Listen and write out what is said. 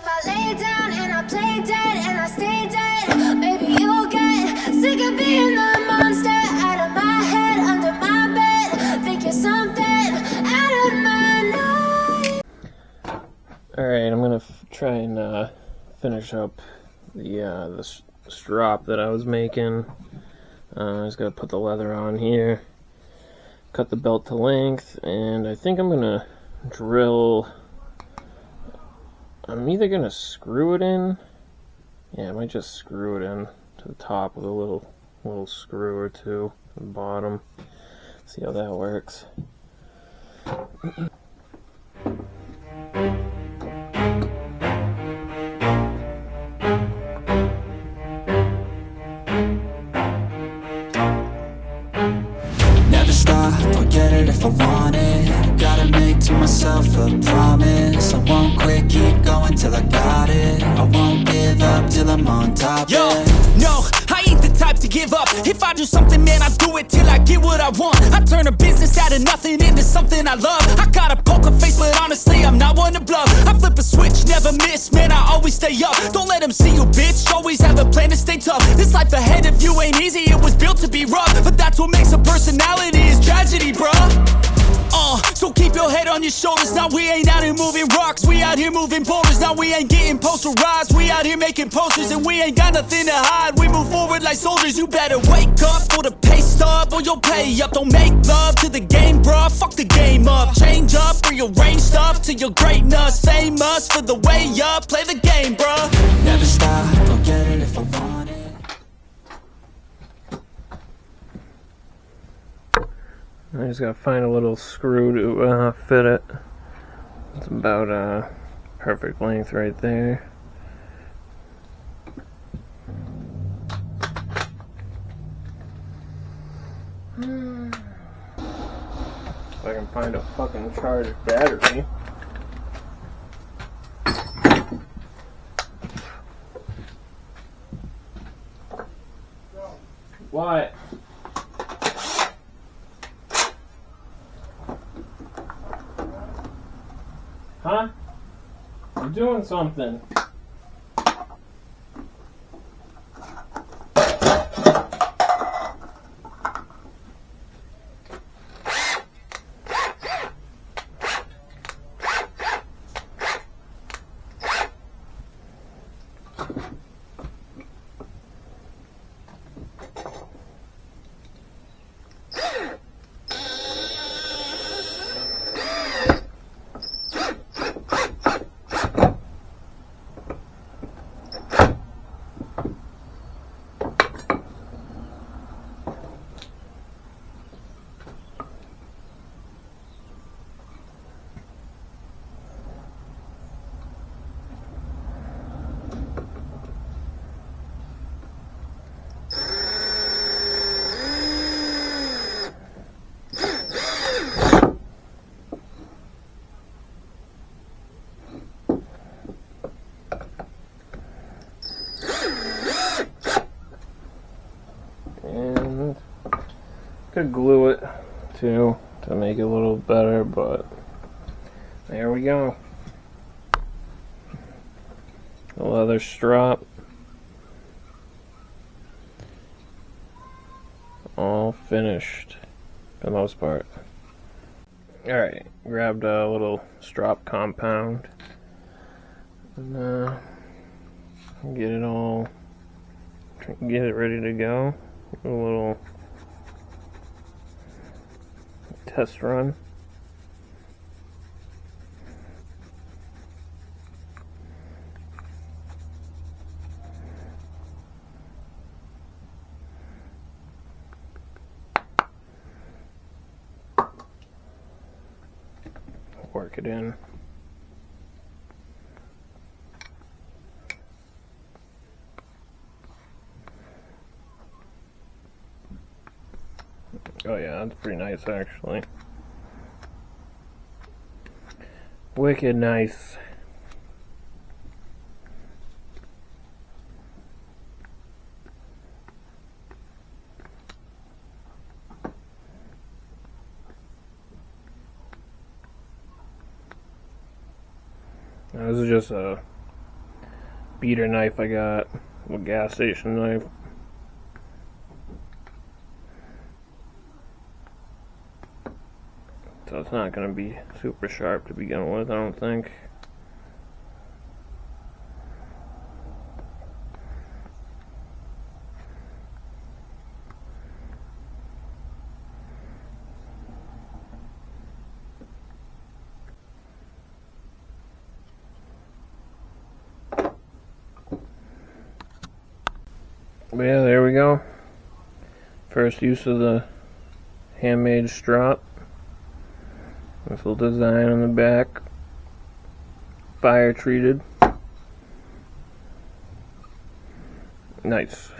If I lay down and I play dead and I stay dead, maybe you'll get sick of being the monster out of my head, under my bed. Think you're something out of my night. Alright, I'm gonna try and finish up the strop that I was making. I just gotta put the leather on here, cut the belt to length, and I think I'm gonna drill. I'm either gonna screw it in. Yeah, I might just screw it in to the top with a little screw or two at the bottom. See how that works. Never stop, I'll get it if I want it. Gotta make to myself a promise. I won't quit, keep going till I got it. I won't give up till I'm on top. Yo, no, I ain't the type to give up. If I do something, man, I do it till I get what I want. I turn a business out of nothing into something I love. I got a poker face, but honestly, I'm not one to bluff. I flip a switch, never miss, man, I always stay up. Don't let them see you, bitch, always have a plan to stay tough. This life ahead of you ain't easy, it was built to be rough. But that's what makes a personality, is tragedy, bruh. So keep your head on your shoulders. Now we ain't out here moving rocks, we out here moving boulders. Now we ain't getting posterized, we out here making posters. And we ain't got nothing to hide, we move forward like soldiers. You better wake up for the pay stub, or you'll pay up. Don't make love to the game, bruh, fuck the game up. Change up, rearrange stuff to your greatness. Famous for the way up, play the game, bruh. Never stop, I'll get it if I want it. I just gotta find a little screw to fit it. It's about perfect length right there. If I can find a fucking charged battery. What? Huh? I'm doing something. And could glue it too to make it a little better, but there we go. The leather strop, all finished for the most part. Alright, grabbed a little strop compound and get it ready to go. A little test run. Work it in. Oh yeah, that's pretty nice actually. Wicked nice. Now, this is just a beater knife I got, a gas station knife. So it's not going to be super sharp to begin with, I don't think. But yeah, there we go. First use of the handmade strop. This little design on the back. Fire treated. Nice.